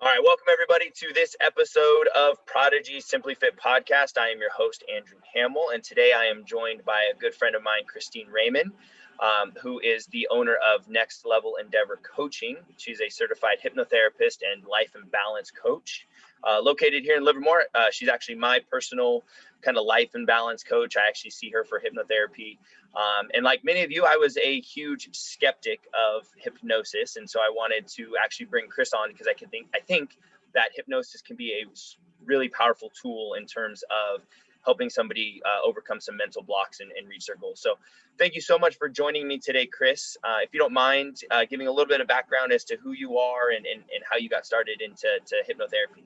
All right, welcome everybody to this episode of Prodigy Simply Fit podcast. I am your host, Andrew Hamill, and today I am joined by a good friend of mine, Christine Raymond, who is the owner of Next Level Endeavor Coaching. She's a certified hypnotherapist and life and balance coach located here in Livermore. She's actually my personal kind of life and balance coach. I actually see her for hypnotherapy. And like many of you, I was a huge skeptic of hypnosis. And so I wanted to actually bring Chris on because I think that hypnosis can be a really powerful tool in terms of helping somebody overcome some mental blocks and reach their goals. So thank you so much for joining me today, Chris. If you don't mind giving a little bit of background as to who you are and how you got started into hypnotherapy.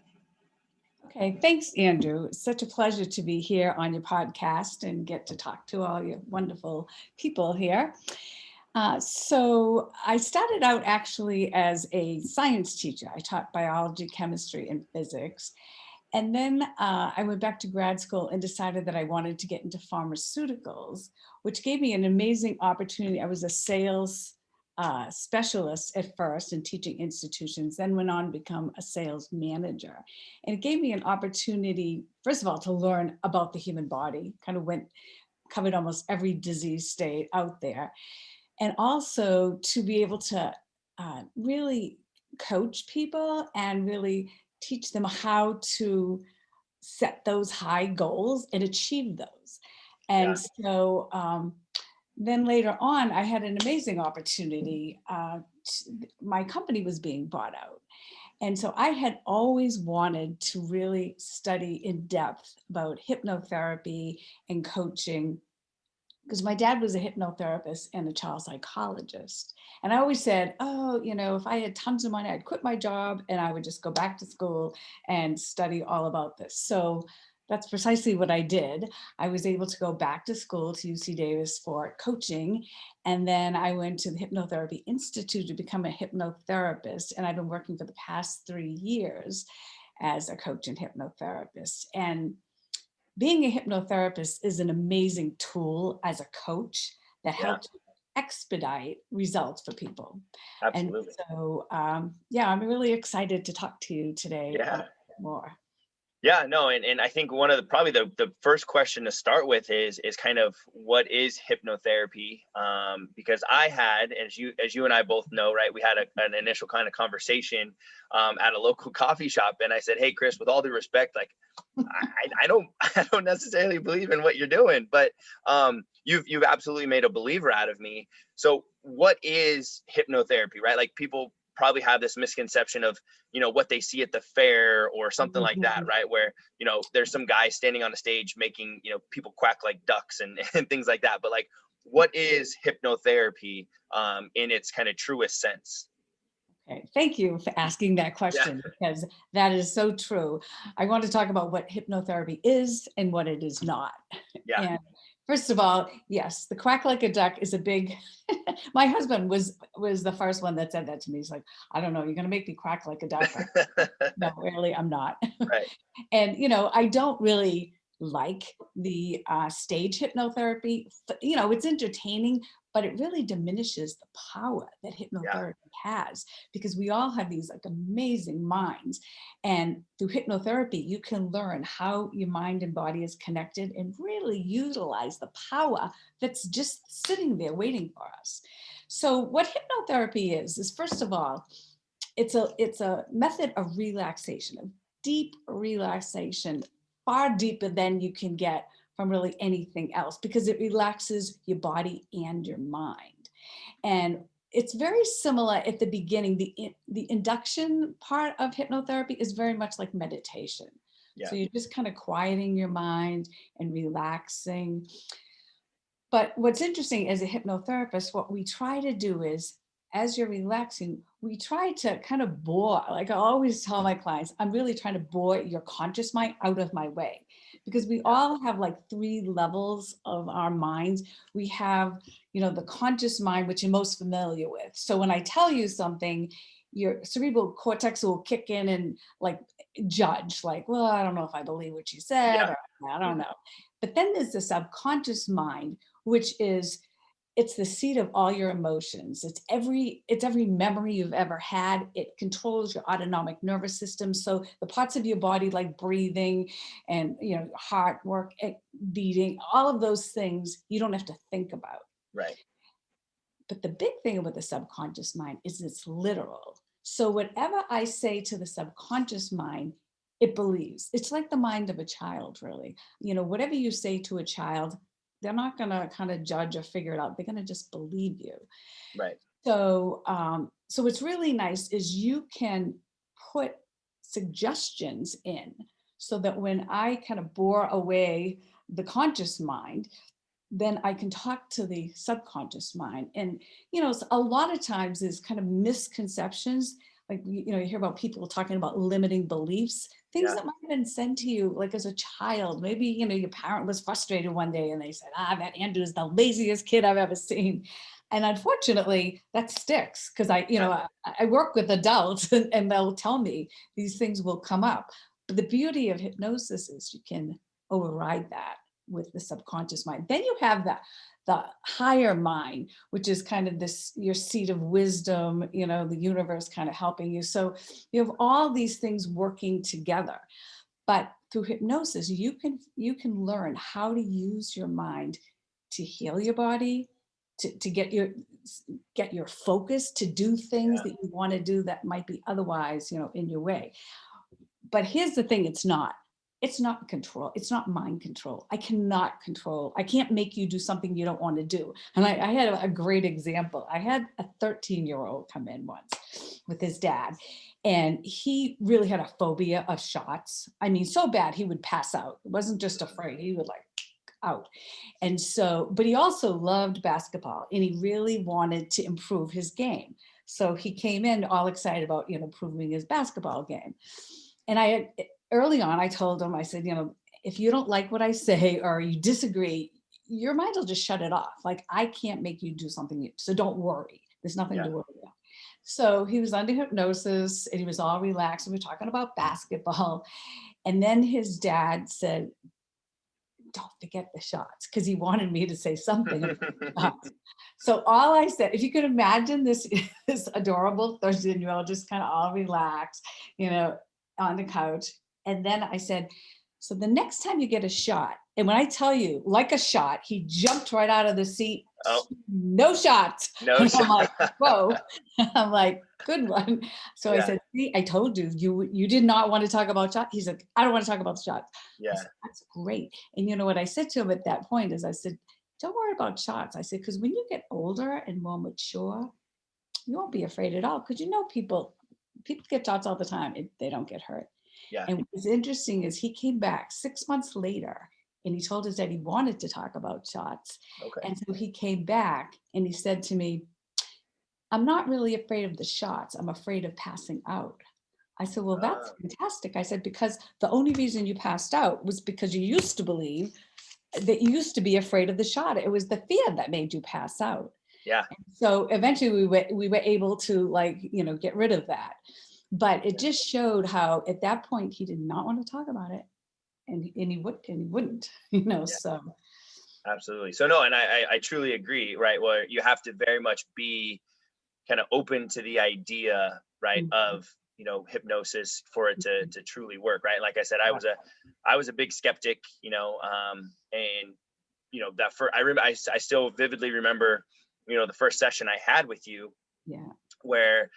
Okay, thanks, Andrew. It's such a pleasure to be here on your podcast and get to talk to all your wonderful people here. So I started out actually as a science teacher. I taught biology, chemistry, and physics. And then I went back to grad school and decided that I wanted to get into pharmaceuticals, which gave me an amazing opportunity. I was a sales specialist at first in teaching institutions, then went on to become a sales manager. And it gave me an opportunity, first of all, to learn about the human body, covered almost every disease state out there. And also to be able to really coach people and really teach them how to set those high goals and achieve those. Yeah. And so then later on, I had an amazing opportunity. My company was being bought out. And so I had always wanted to really study in depth about hypnotherapy and coaching, because my dad was a hypnotherapist and a child psychologist. And I always said, oh, if I had tons of money, I'd quit my job and I would just go back to school and study all about this. So that's precisely what I did. I was able to go back to school to UC Davis for coaching. And then I went to the Hypnotherapy Institute to become a hypnotherapist. And I've been working for the past 3 years as a coach and hypnotherapist. And being a hypnotherapist is an amazing tool as a coach that Yeah, helps expedite results for people. And absolutely. so, I'm really excited to talk to you today Yeah. more. Yeah, no, and I think one of probably the first question to start with is kind of what is hypnotherapy? Because I had, as you and I both know, right, we had an initial kind of conversation at a local coffee shop, and I said, hey, Chris, with all due respect, like I don't I don't necessarily believe in what you're doing, but you've absolutely made a believer out of me. So what is hypnotherapy, right? Like people probably have this misconception of what they see at the fair or something like that, Mhm. right, where there's some guy standing on a stage making people quack like ducks and things like that. But like, what is hypnotherapy in its kind of truest sense? Okay, thank you for asking that Yeah. question, because that is so true. I want to talk about what hypnotherapy is and what it is not. Yeah. And first of all, yes, the quack like a duck is a big. My husband was the first one that said that to me. He's like, I don't know, you're going to make me quack like a duck. No, really, I'm not. Right. And, I don't really like the stage hypnotherapy. It's entertaining, but it really diminishes the power that Yeah. hypnotherapy has, because we all have these like amazing minds. And through hypnotherapy, you can learn how your mind and body is connected and really utilize the power that's just sitting there waiting for us. So what hypnotherapy is first of all, it's a method of relaxation, of deep relaxation, far deeper than you can get from really anything else, because it relaxes your body and your mind. And it's very similar at the beginning. The induction part of hypnotherapy is very much like meditation. Yeah. So you're just kind of quieting your mind and relaxing. But what's interesting as a hypnotherapist, what we try to do is, as you're relaxing, we try to kind of bore, like I always tell my clients, I'm really trying to bore your conscious mind out of my way, because we Yeah. all have like 3 levels of our minds. We have, the conscious mind, which you're most familiar with. So when I tell you something, your cerebral cortex will kick in and like judge, like, well, I don't know if I believe what you said, Yeah. or I don't Mhm. know. But then there's the subconscious mind, which is it's the seat of all your emotions. It's every memory you've ever had. It controls your autonomic nervous system. So the parts of your body like breathing and heart work, beating, all of those things you don't have to think about. Right. But the big thing about the subconscious mind is it's literal. So whatever I say to the subconscious mind, it believes. It's like the mind of a child, really. Whatever you say to a child, they're not going to kind of judge or figure it out. They're going to just believe you. Right. So what's really nice is you can put suggestions in so that when I kind of bore away the conscious mind, then I can talk to the subconscious mind. And, a lot of times there's kind of misconceptions. Like, you hear about people talking about limiting beliefs, things that might have been said to you, like as a child. Maybe, your parent was frustrated one day and they said, that Andrew is the laziest kid I've ever seen. And unfortunately that sticks because I work with adults and they'll tell me these things will come up. But the beauty of hypnosis is you can override that with the subconscious mind. Then you have the higher mind, which is kind of your seat of wisdom, the universe kind of helping you. So you have all these things working together. But through hypnosis, you can learn how to use your mind to heal your body, to get your focus to do things that you want to do that might be otherwise, in your way. But here's the thing, it's not control. It's not mind control. I can't make you do something you don't want to do. And I had a great example. I had a 13-year-old come in once with his dad, and he really had a phobia of shots. I mean, so bad he would pass out. It wasn't just afraid. He would out. And so, but he also loved basketball and he really wanted to improve his game. So he came in all excited about, improving his basketball game. And early on, I told him, I said, if you don't like what I say or you disagree, your mind will just shut it off. Like, I can't make you do something. So don't worry. There's nothing to worry about. So he was under hypnosis and he was all relaxed. And we were talking about basketball. And then his dad said, don't forget the shots, because he wanted me to say something about the shots. So all I said, if you could imagine this adorable 13-year-old just kind of all relaxed, on the couch. And then I said, so the next time you get a shot, and when I tell you, like a shot, he jumped right out of the seat. Oh. No shots. No shot. I'm like, whoa. I'm like, good one. So I said, see, I told you, you did not want to talk about shots. He said, I don't want to talk about the shots. Yeah. Said, that's great. And you know what I said to him at that point is I said, don't worry about shots. I said, because when you get older and more mature, you won't be afraid at all. Because people get shots all the time. They don't get hurt. Yeah. And what's interesting is he came back 6 months later and he told us that he wanted to talk about shots. Okay. And so he came back and he said to me, I'm not really afraid of the shots. I'm afraid of passing out. I said, well, that's fantastic. I said, because the only reason you passed out was because you used to believe that you used to be afraid of the shot. It was the fear that made you pass out. Yeah. And so eventually we were able to get rid of that. But it just showed how at that point he did not want to talk about it. And he wouldn't, so. Absolutely. So no, and I truly agree, right? Where you have to very much be kind of open to the idea, right, of hypnosis for it to truly work, right? Like I said, I was a big skeptic, and that I still vividly remember, the first session I had with you, where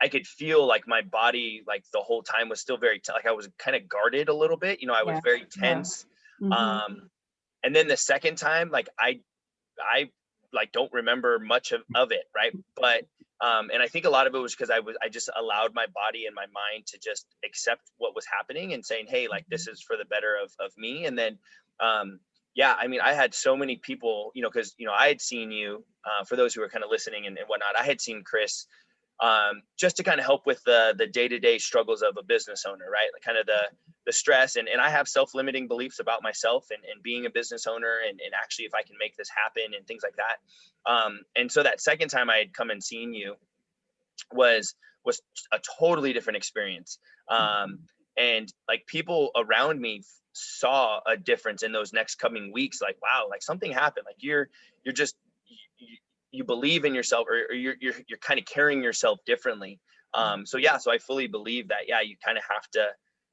I could feel like my body, like the whole time was still very, like I was kind of guarded a little bit, I was very tense. And then the second time, like I like don't remember much of it, right? But and I think a lot of it was because I just allowed my body and my mind to just accept what was happening and saying, hey, like this is for the better of me. And then I mean, I had so many people, because I had seen you, for those who are kind of listening and whatnot, I had seen Chris just to kind of help with the day-to-day struggles of a business owner, right? Like kind of the stress. And I have self-limiting beliefs about myself and being a business owner and actually if I can make this happen and things like that. And so that second time I had come and seen you was a totally different experience. And like people around me saw a difference in those next coming weeks, like, wow, like something happened. Like you're just, you believe in yourself, or you're kind of carrying yourself differently. So yeah, so I fully believe that, yeah, you kind of have to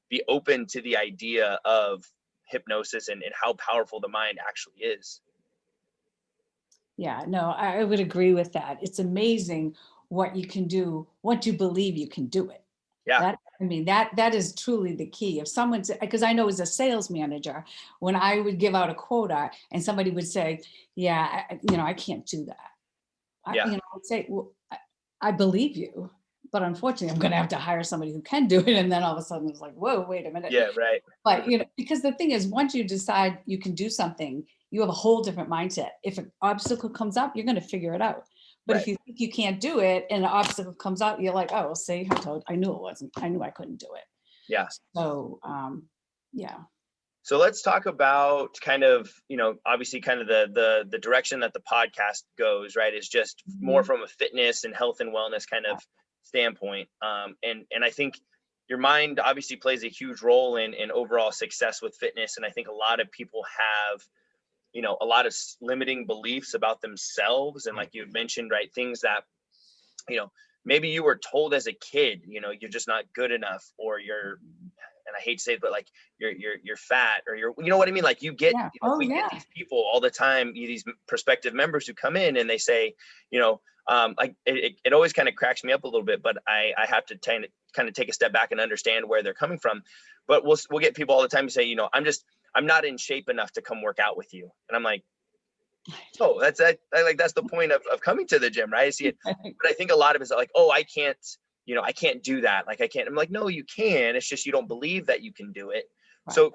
be open to the idea of hypnosis and how powerful the mind actually is. Yeah, no, I would agree with that. It's amazing what you can do once you believe you can do it. Yeah. That is truly the key. If someone's, because I know as a sales manager, when I would give out a quota and somebody would say, yeah, I can't do that. Yeah. I'd say, well, I believe you, but unfortunately, I'm going to have to hire somebody who can do it. And then all of a sudden it's like, whoa, wait a minute. Yeah. Right. But, because the thing is, once you decide you can do something, you have a whole different mindset. If an obstacle comes up, you're going to figure it out. But Right. if you think you can't do it and an obstacle comes up, you're like, oh, well, see, I knew it wasn't, I knew I couldn't do it. Yeah. So, yeah. So let's talk about kind of, obviously kind of the direction that the podcast goes, right, is just more from a fitness and health and wellness kind of standpoint. And I think your mind obviously plays a huge role in overall success with fitness. And I think a lot of people have, a lot of limiting beliefs about themselves. And like you mentioned, right, things that, maybe you were told as a kid, you're just not good enough, or and I hate to say it, but like you're fat, or you know what I mean? Like you get, Yeah. Oh, we yeah. get these people all the time, these prospective members who come in and they say, like it always kind of cracks me up a little bit, but I have to kind of take a step back and understand where they're coming from. But we'll get people all the time to say, I'm not in shape enough to come work out with you. And I'm like, oh, that's the point of coming to the gym, right? I see it. But I think a lot of it is like, oh, I can't do that. Like I can't. I'm like, no, you can. It's just you don't believe that you can do it. Right. So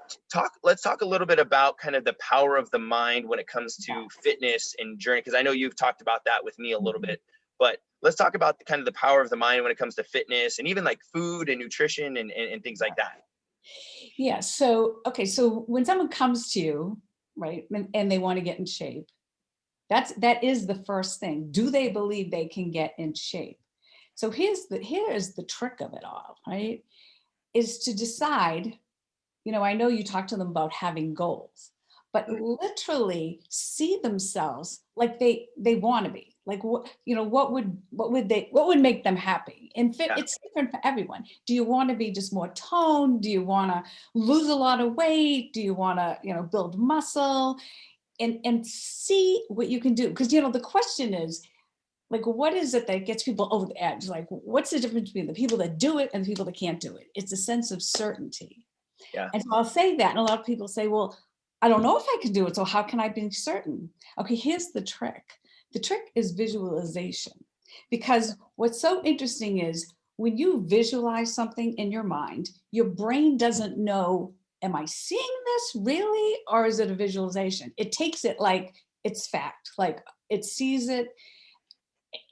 let's talk a little bit about kind of the power of the mind when it comes to fitness and journey, because I know you've talked about that with me a little bit, but let's talk about kind of the power of the mind when it comes to fitness and even like food and nutrition and things like that. Yeah. So, okay. So when someone comes to you, right, and they want to get in shape, that is the first thing. Do they believe they can get in shape? So here's the trick of it all, right? Is to decide, I know you talk to them about having goals, but literally see themselves like they want to be. Like what would make them happy? And it's different for everyone. Do you want to be just more toned? Do you want to lose a lot of weight? Do you want to, build muscle? And see what you can do. Because, the question is, like, what is it that gets people over the edge? Like, what's the difference between the people that do it and the people that can't do it? It's a sense of certainty. Yeah. And so I'll say that. And a lot of people say, well, I don't know if I can do it. So how can I be certain? Okay, here's the trick. The trick is visualization. Because what's so interesting is when you visualize something in your mind, your brain doesn't know, am I seeing this really? Or is it a visualization? It takes it like it's fact, like it sees it.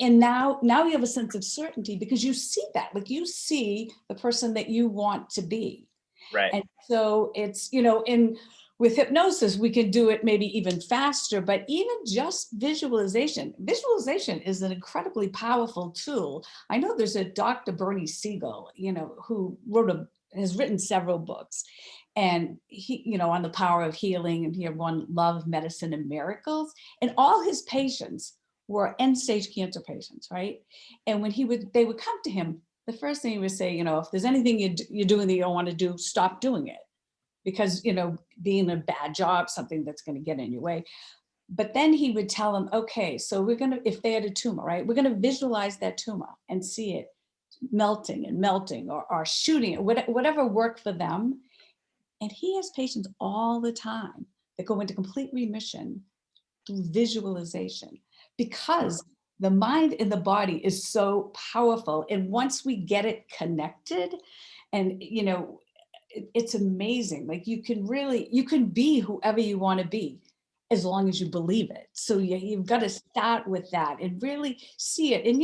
And now you have a sense of certainty because you see that, like you see the person that you want to be. Right. And so it's, with hypnosis, we can do it maybe even faster, but even just visualization is an incredibly powerful tool. I know there's a Dr. Bernie Siegel, who has written several books, and he, on the power of healing, and he had one, Love, Medicine, and Miracles. And all his patients were end-stage cancer patients, right? And when they would come to him, the first thing he would say, if there's anything you're doing that you don't want to do, stop doing it. Because, being a bad job, something that's going to get in your way. But then he would tell them, okay, so if they had a tumor, right, we're going to visualize that tumor and see it melting or shooting it, whatever worked for them. And he has patients all the time that go into complete remission through visualization, because the mind and the body is so powerful. And once we get it connected, and it's amazing. Like you can be whoever you want to be as long as you believe it. So you've got to start with that and really see it. And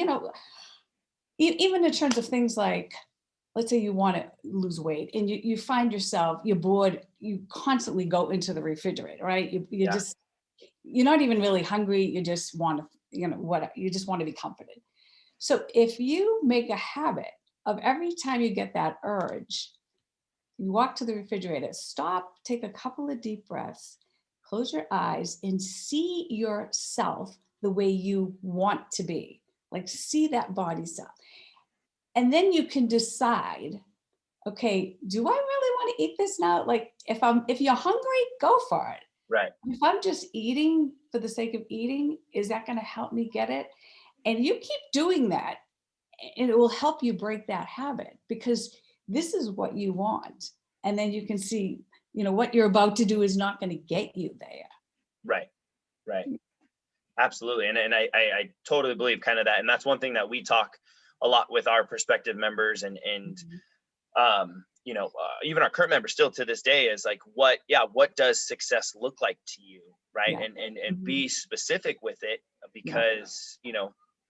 even in terms of things like, let's say you want to lose weight and you find yourself, you're bored, you constantly go into the refrigerator, right? You're not even really hungry. You just want to, you just want to be comforted. So if you make a habit of every time you get that urge, you walk to the refrigerator, stop, take a couple of deep breaths, close your eyes, and see yourself the way you want to be, like see that body cell. And then you can decide, okay, do I really want to eat this now? Like if you're hungry, go for it. Right. If I'm just eating for the sake of eating, is that going to help me get it? And you keep doing that, and it will help you break that habit, because this is what you want. And then you can see, what you're about to do is not going to get you there. Right. Right. Absolutely. And I totally believe kind of that. And that's one thing that we talk a lot with our prospective members and even our current members still to this day is like, what does success look like to you? Right. Yeah. And be specific with it, because,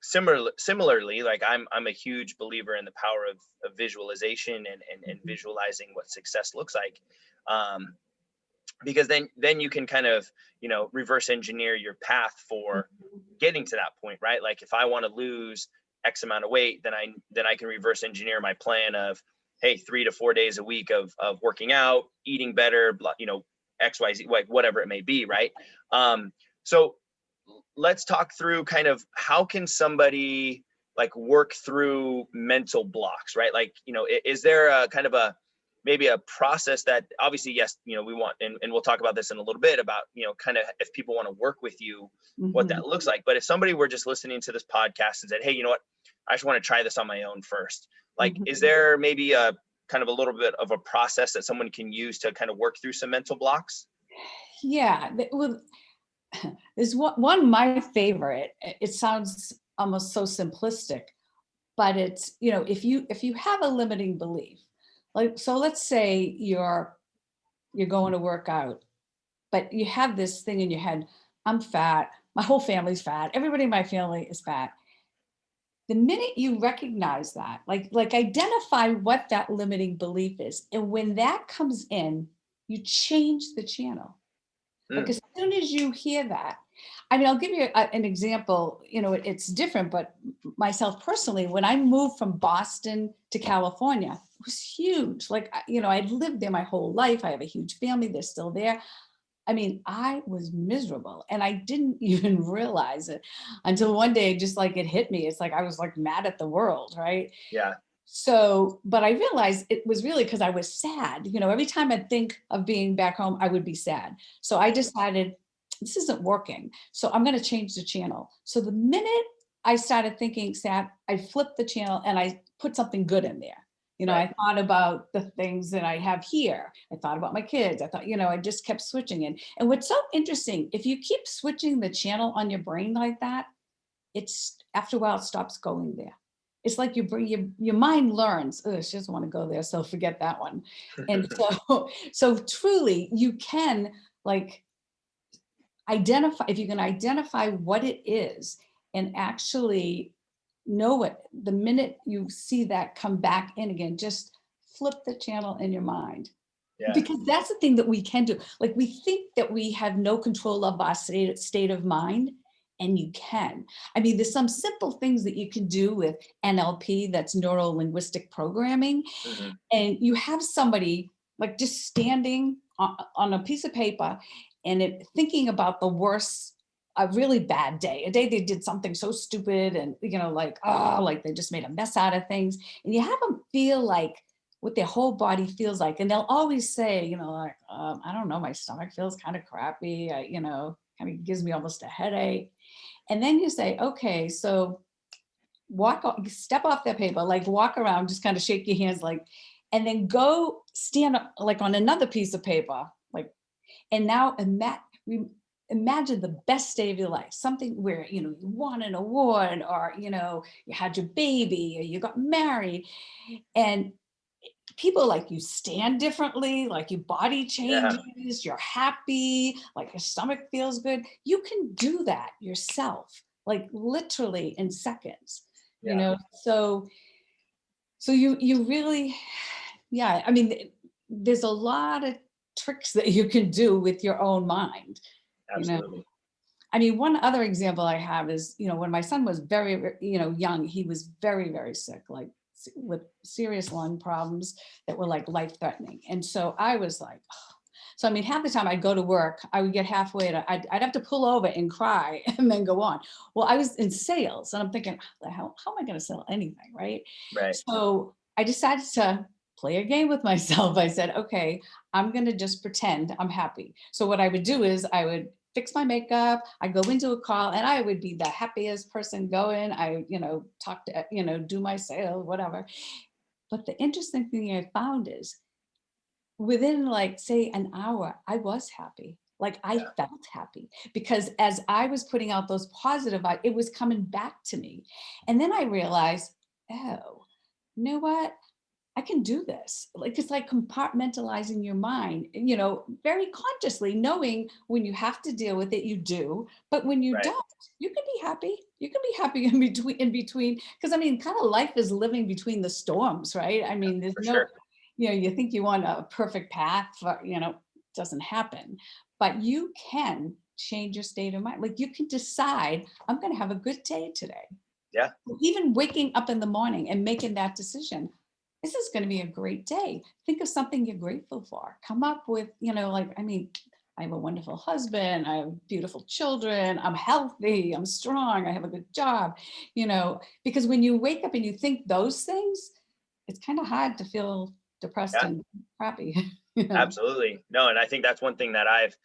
similarly, like I'm a huge believer in the power of visualization and visualizing what success looks like. Because then you can kind of, reverse engineer your path for getting to that point, right? Like if I want to lose X amount of weight, then I can reverse engineer my plan of, hey, 3 to 4 days a week of working out, eating better, XYZ, like whatever it may be, right? So let's talk through kind of how can somebody like work through mental blocks, right? Like, is there a kind of maybe a process that obviously, yes, we want, and we'll talk about this in a little bit about, kind of if people want to work with you, what that looks like. But if somebody were just listening to this podcast and said, hey, you know what, I just want to try this on my own first. Like, is there maybe a kind of a little bit of a process that someone can use to kind of work through some mental blocks? Yeah. Well, there's one my favorite. It sounds almost so simplistic, but it's, if you have a limiting belief, like, so let's say you're going to work out, but you have this thing in your head, I'm fat, my whole family's fat, everybody in my family is fat. The minute you recognize that, like identify what that limiting belief is, and when that comes in, you change the channel. Like as soon as you hear that, I mean, I'll give you an example. It's different, but myself personally, when I moved from Boston to California, it was huge. Like, I'd lived there my whole life. I have a huge family. They're still there. I mean, I was miserable, and I didn't even realize it until one day, just like it hit me. It's like I was like mad at the world, right? Yeah. So, but I realized it was really because I was sad. Every time I'd think of being back home, I would be sad. So I decided this isn't working. So I'm going to change the channel. So the minute I started thinking sad, I flipped the channel and I put something good in there. Right. I thought about the things that I have here. I thought about my kids. I thought, I just kept switching in. And what's so interesting, if you keep switching the channel on your brain like that, it's after a while, it stops going there. It's like you bring your mind learns, oh, she doesn't want to go there, so forget that one. And so truly you can like identify, if you can identify what it is and actually know it, the minute you see that come back in again, just flip the channel in your mind. Yeah. Because that's the thing that we can do. Like we think that we have no control of our state of mind, and you can. I mean, there's some simple things that you can do with NLP, that's neuro linguistic programming. And you have somebody like just standing on a piece of paper and thinking about the worst, a really bad day, a day they did something so stupid and, like they just made a mess out of things. And you have them feel like what their whole body feels like. And they'll always say, I don't know, my stomach feels kind of crappy. Kind of gives me almost a headache. And then you say, okay, so step off that paper, like walk around, just kind of shake your hands, like, and then go stand up like on another piece of paper, like, and now imagine the best day of your life, something where, you won an award, or, you had your baby, or you got married, and people like you stand differently, like your body changes, you're happy, like your stomach feels good. You can do that yourself, like literally in seconds, so you really, yeah, I mean, there's a lot of tricks that you can do with your own mind. Absolutely. I mean, one other example I have is, when my son was very, young, he was very, very sick, like with serious lung problems that were like life threatening. And so I was like, oh. So, I mean, half the time I'd go to work, I would get halfway to, I'd have to pull over and cry and then go on. Well, I was in sales and I'm thinking, how am I going to sell anything? Right. Right. So I decided to play a game with myself. I said, okay, I'm going to just pretend I'm happy. So what I would do is I would fix my makeup, I go into a call and I would be the happiest person going. I, talk to, do my sale, whatever. But the interesting thing I found is within like say an hour, I was happy. Like I Yeah. felt happy because as I was putting out those positive, it was coming back to me. And then I realized, oh, you know what? I can do this. Like it's like compartmentalizing your mind, very consciously knowing when you have to deal with it, you do. But when you Right. don't, you can be happy. You can be happy in between. Because I mean, kind of life is living between the storms, right? I mean, there's For no, sure. you think you want a perfect path for, doesn't happen. But you can change your state of mind. Like you can decide, I'm going to have a good day today. Yeah. Even waking up in the morning and making that decision, this is going to be a great day. Think of something you're grateful for. Come up with, I have a wonderful husband. I have beautiful children. I'm healthy. I'm strong. I have a good job, because when you wake up and you think those things, it's kind of hard to feel depressed Yeah. and crappy. Absolutely. No, and I think that's one thing that I've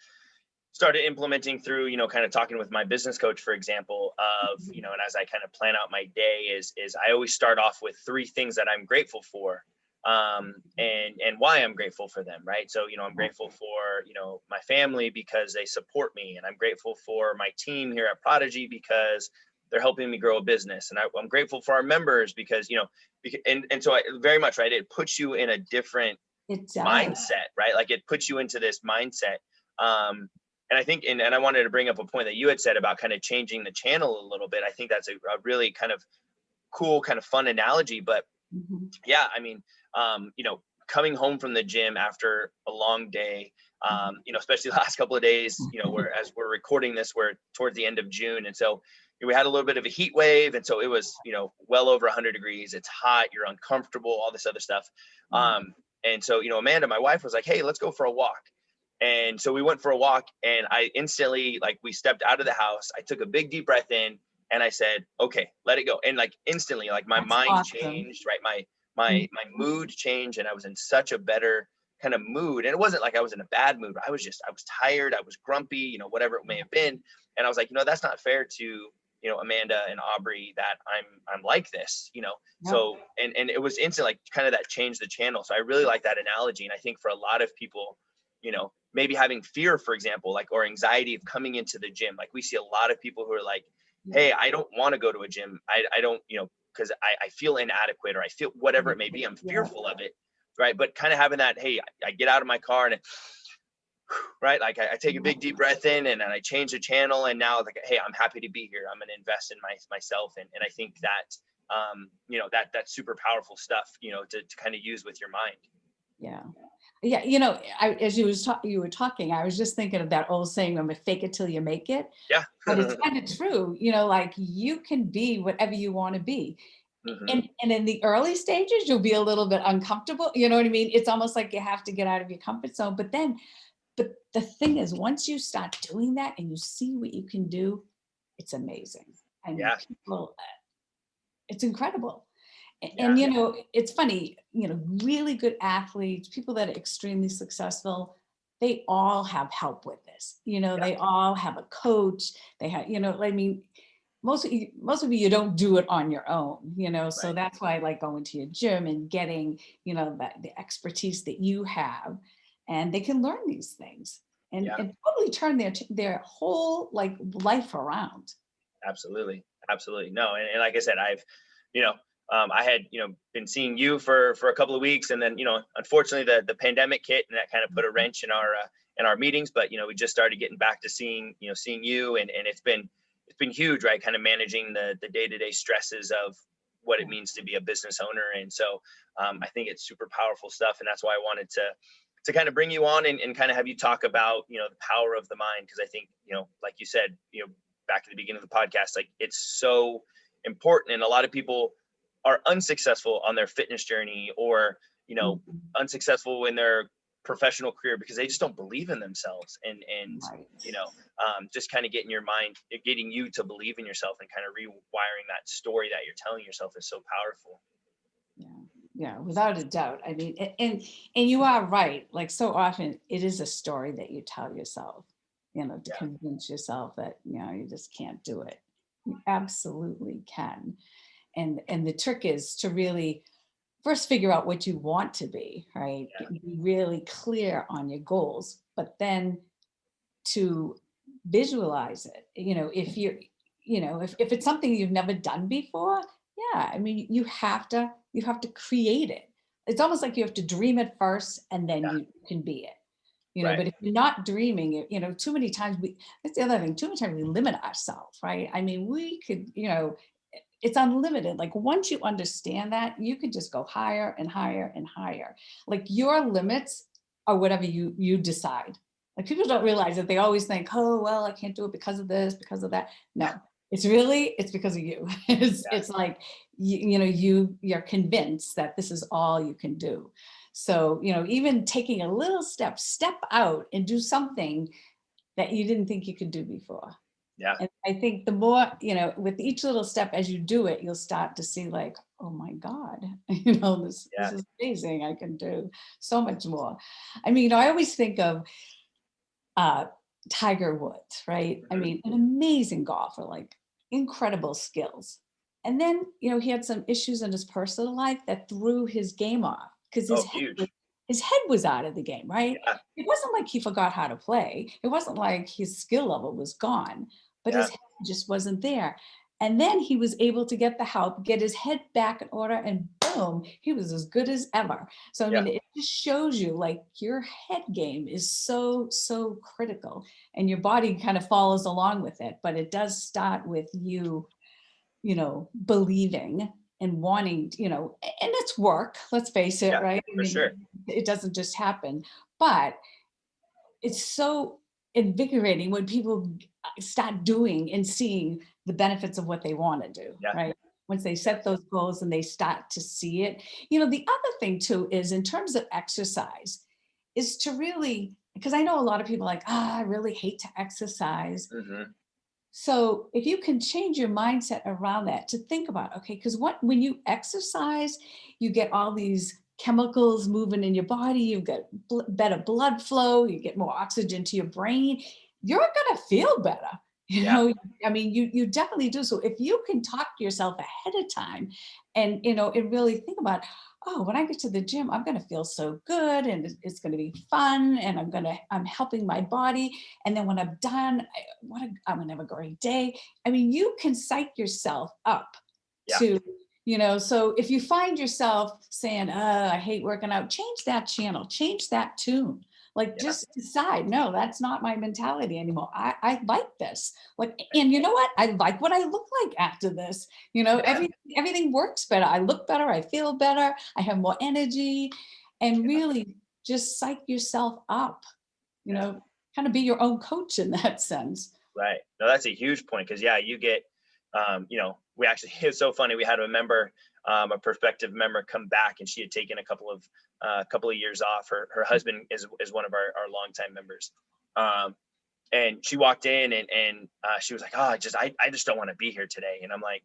started implementing through, kind of talking with my business coach, for example, of, and as I kind of plan out my day is I always start off with three things that I'm grateful for, and why I'm grateful for them. Right. So, I'm grateful for, my family because they support me, and I'm grateful for my team here at Prodigy because they're helping me grow a business. And I'm grateful for our members because, and so I very much, right. It puts you in a different It does. mindset, right? Like it puts you into this mindset. And I think, and I wanted to bring up a point that you had said about kind of changing the channel a little bit. I think that's a really kind of cool, kind of fun analogy. But Mhm. yeah, I mean, coming home from the gym after a long day, especially the last couple of days, where as we're recording this, we're towards the end of June. And so we had a little bit of a heat wave. And so it was, well over 100 degrees. It's hot, you're uncomfortable, all this other stuff. And so, Amanda, my wife, was like, hey, let's go for a walk. And so we went for a walk, and I instantly, like, we stepped out of the house. I took a big deep breath in, and I said, okay, let it go. And like instantly, like my That's mind awesome. changed, right? My mood changed, and I was in such a better kind of mood. And it wasn't like I was in a bad mood. I was tired. I was grumpy, whatever it may have been. And I was like, that's not fair to, Amanda and Aubrey, that I'm like this, Yep. So, and it was instant, like kind of that changed the channel. So I really like that analogy. And I think for a lot of people, maybe having fear, for example, like, or anxiety of coming into the gym. Like we see a lot of people who are like, hey, I don't want to go to a gym. I don't, because I feel inadequate, or I feel whatever it may be. I'm fearful of it. Right. But kind of having that, hey, I get out of my car and right, like I take a big deep breath in, and then I change the channel, and now like, hey, I'm happy to be here. I'm going to invest in myself. And I think that, that's super powerful stuff, to kind of use with your mind. Yeah. Yeah. As you were talking, I was just thinking of that old saying, "I'm fake it till you make it." Yeah. But it's kind of true, like you can be whatever you want to be. Mm-hmm. And in the early stages, you'll be a little bit uncomfortable. You know what I mean? It's almost like you have to get out of your comfort zone. But the thing is, once you start doing that and you see what you can do, it's amazing. I mean, Yeah. people, it's incredible. Yeah. And it's funny, really good athletes, people that are extremely successful, they all have help with this. Yeah. They all have a coach. They have, I mean, most of you don't do it on your own, so Right. that's why I like going to your gym and getting, the expertise that you have, and they can learn these things and, Yeah. and totally turn their whole like life around. Absolutely. Absolutely. No. And like I said, I've, you know, I had, been seeing you for a couple of weeks, and then, unfortunately the pandemic hit, and that kind of put a wrench in our meetings, but, we just started getting back to seeing you, and it's been huge, right? Kind of managing the day-to-day stresses of what it means to be a business owner. And so, I think it's super powerful stuff. And that's why I wanted to kind of bring you on, and kind of have you talk about, the power of the mind. Cause I think, like you said, back at the beginning of the podcast, like it's so important. And a lot of people are unsuccessful on their fitness journey, or, Mhm. unsuccessful in their professional career because they just don't believe in themselves. And Right. just kind of getting you to believe in yourself and kind of rewiring that story that you're telling yourself is so powerful. Yeah, without a doubt. I mean, and you are right. Like so often it is a story that you tell yourself, to Yeah. convince yourself that, you just can't do it. You absolutely can. And the trick is to really first figure out what you want to be, right? Yeah. Be really clear on your goals, but then to visualize it. If you're, if it's something you've never done before, yeah, I mean, you have to create it. It's almost like you have to dream it first and then Yeah. you can be it. Right. But if you're not dreaming it, too many times that's the other thing, too many times we limit ourselves, right? I mean, we could, it's unlimited. Like once you understand that, you could just go higher and higher and higher. Like your limits are whatever you decide. Like people don't realize that. They always think, oh, well, I can't do it because of this, because of that. No, it's because of you. It's like, you're convinced that this is all you can do. So, even taking a little step out and do something that you didn't think you could do before. Yeah. And I think the more, with each little step as you do it, you'll start to see like, oh my God, this is amazing. I can do so much more. I mean, I always think of Tiger Woods, right? Mm-hmm. I mean, an amazing golfer, like incredible skills. And then, he had some issues in his personal life that threw his game off because his head was out of the game, right? Yeah. It wasn't like he forgot how to play. It wasn't like his skill level was gone, but his head just wasn't there. And then he was able to get the help, get his head back in order, and boom, he was as good as ever. So, I mean, it just shows you like your head game is so, so critical, and your body kind of follows along with it. But it does start with you, believing and wanting, and it's work, let's face it, right? I mean, sure. It doesn't just happen, but it's so invigorating when people start doing and seeing the benefits of what they want to do, right? Once they set those goals and they start to see it. The other thing too is in terms of exercise is to really, because I know a lot of people are like, I really hate to exercise. Mm-hmm. So if you can change your mindset around that to think about, okay, because when you exercise, you get all these chemicals moving in your body, you get better blood flow, you get more oxygen to your brain, you're going to feel better. I mean, you definitely do. So if you can talk to yourself ahead of time and, and really think about, oh, when I get to the gym, I'm going to feel so good and it's going to be fun and I'm helping my body. And then when I'm done, I'm going to have a great day. I mean, you can psych yourself up to, so if you find yourself saying, I hate working out, change that channel, change that tune. Like just decide, no, that's not my mentality anymore. I like this. Like, and you know what? I like what I look like after this. Everything works better. I look better. I feel better. I have more energy, and really just psych yourself up. Kind of be your own coach in that sense. Right. No, that's a huge point because you get, we actually, it's so funny. We had a member, a prospective member come back, and she had taken a couple of years off. Her husband is one of our longtime members. And she walked in and she was like, oh, I just don't want to be here today. And I'm like,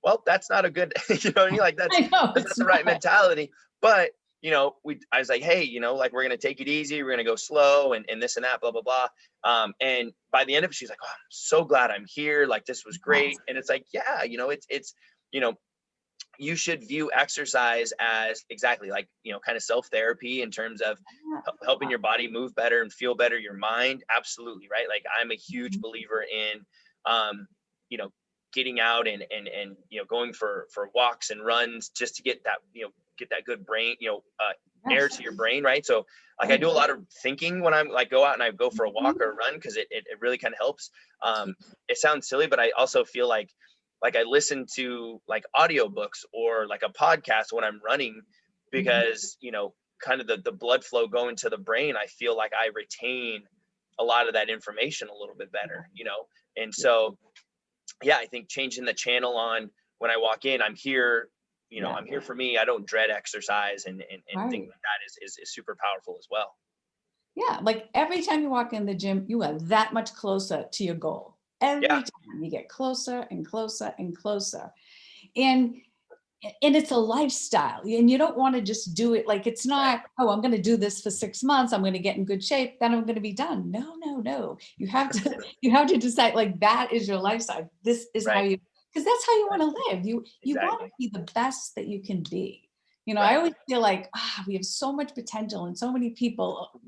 well, that's not a good, like that's not the right mentality. But, I was like, hey, like we're going to take it easy. We're going to go slow and this and that, blah, blah, blah. And by the end of it, she's like, oh, I'm so glad I'm here. Like, this was great. And it's like, it's, you should view exercise as exactly like, kind of self-therapy in terms of helping your body move better and feel better, your mind. Absolutely. Right. Like I'm a huge believer in, getting out and going for walks and runs just to get that good brain, air to your brain. Right. So like I do a lot of thinking when I'm like go out and I go for a walk or a run because it really kind of helps. It sounds silly, but I also feel like I listen to like audiobooks or like a podcast when I'm running because, kind of the blood flow going to the brain, I feel like I retain a lot of that information a little bit better, And so, I think changing the channel on when I walk in, I'm here you know, Yeah. I'm here for me. I don't dread exercise, and things Right. like that is super powerful as well. Yeah. Like every time you walk in the gym, you are that much closer to your goal. Yeah, Every time you get closer and closer and closer. And it's a lifestyle, and you don't want to just do it like it's right, not, oh, I'm going to do this for 6 months, I'm going to get in good shape, then I'm going to be done. No, no, no. You have to you have to decide, like, that is your lifestyle. This is how right, you, because that's how you right. want to live. You want to Exactly. be the best that you can be. I Right, always feel like, we have so much potential, and so many people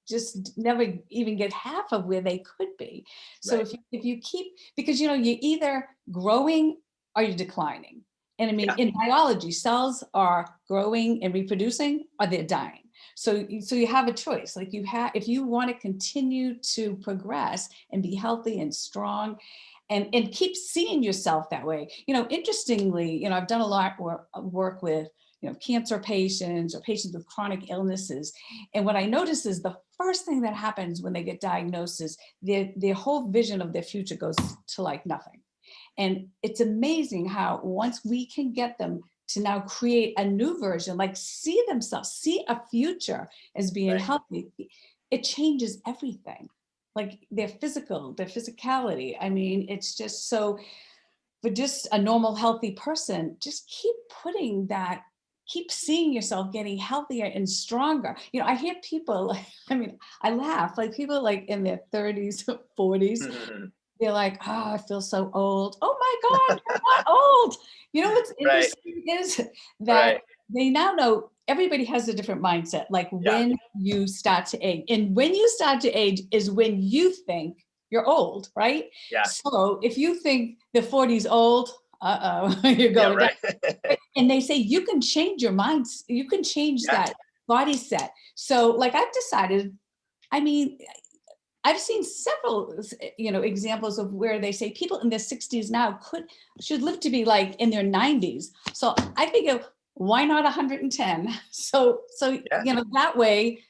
just never even get half of where they could be. So right. if you keep, because you're either growing or you're declining. And I mean, Yeah, in biology, cells are growing and reproducing, or they're dying. So you have a choice. Like, if you want to continue to progress and be healthy and strong, and keep seeing yourself that way. Interestingly, I've done a lot of work with cancer patients or patients with chronic illnesses. And what I notice is the first thing that happens when they get diagnosed is their whole vision of their future goes to like nothing. And it's amazing how once we can get them to now create a new version, like see themselves, see a future as being right. healthy, it changes everything. Like their physicality. I mean, it's just so, for just a normal, healthy person, just keep seeing yourself getting healthier and stronger. I hear people, I mean, I laugh, like people like in their 30s, 40s, they're like, I feel so old. Oh my God, you're not old. What's Right, interesting is that right. they now know everybody has a different mindset, like Yeah, when you start to age. And when you start to age is when you think you're old, right? yeah, So if you think the 40s old, you're yeah, going down. right. And they say you can change your minds, you can change Yeah, that body set. So like I've decided, I mean, I've seen several, examples of where they say people in their 60s now should live to be like in their 90s. So I figure, why not 110? So yeah, that way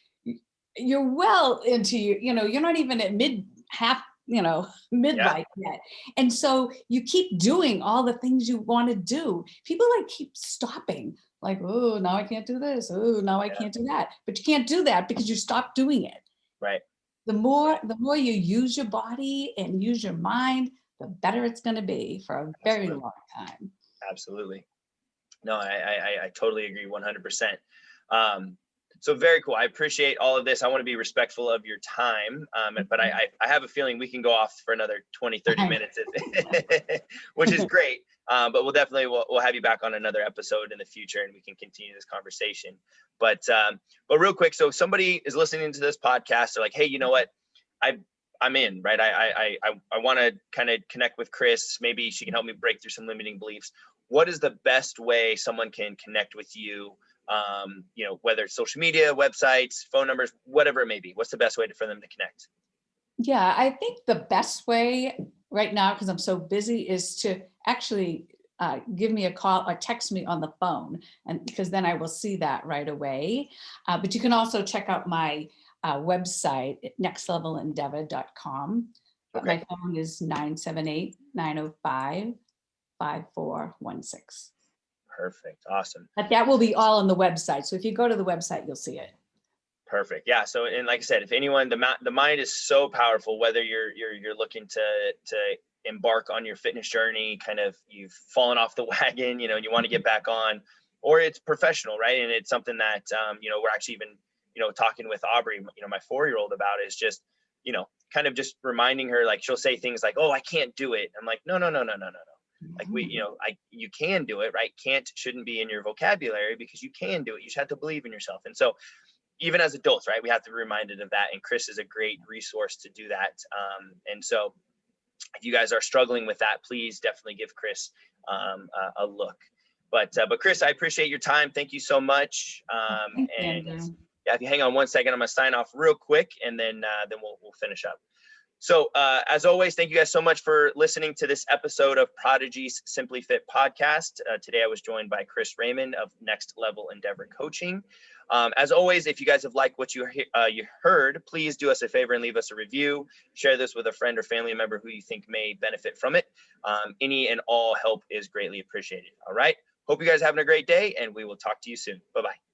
you're well into you're not even at yeah, midlife yet. And so you keep doing all the things you want to do. People like keep stopping, like, oh, now I can't do this. Oh, now I yeah, can't do that. But you can't do that because you stopped doing it. right, the right. more the more you use your body and use your mind, the better it's going to be for a very Absolutely, long time. absolutely. No, I totally agree 100%. Um, so very cool. I appreciate all of this. I want to be respectful of your time, but I have a feeling we can go off for another 20, 30 minutes, which is great. But we'll have you back on another episode in the future, and we can continue this conversation. But real quick, so if somebody is listening to this podcast, they're like, hey, you know what? I'm in, right? I want to kind of connect with Chris. Maybe she can help me break through some limiting beliefs. What is the best way someone can connect with you? Whether it's social media, websites, phone numbers, whatever it may be. What's the best way for them to connect? Yeah, I think the best way right now, because I'm so busy, is to actually give me a call or text me on the phone, and because then I will see that right away. But you can also check out my website at nextlevelendeavor.com. But Okay, my phone is 978-905-5416. perfect, awesome. But that will be all on the website. So if you go to the website, you'll see it. Perfect. Yeah. So, and like I said, if anyone, the mind is so powerful. Whether you're looking to embark on your fitness journey, kind of you've fallen off the wagon, and you want to get back on, or it's professional, right? And it's something that we're actually even talking with Aubrey, my 4-year-old, about, is just kind of just reminding her, like she'll say things like, "Oh, I can't do it." I'm like, no, no, no, no, no, no, no. Like you can do it, right? Can't shouldn't be in your vocabulary, because you can do it. You just have to believe in yourself. And so, even as adults, right, we have to be reminded of that. And Chris is a great resource to do that. And so if you guys are struggling with that, please definitely give Chris a look. But Chris, I appreciate your time. Thank you so much. Thanks, And Andrew. yeah, if you hang on one second, I'm gonna sign off real quick, and then we'll finish up. So as always, thank you guys so much for listening to this episode of Prodigy's Simply Fit podcast. Today I was joined by Chris Raymond of Next Level Endeavor Coaching. As always, if you guys have liked what you heard, please do us a favor and leave us a review. Share this with a friend or family member who you think may benefit from it. Any and all help is greatly appreciated. All right. Hope you guys having a great day, and we will talk to you soon. Bye-bye.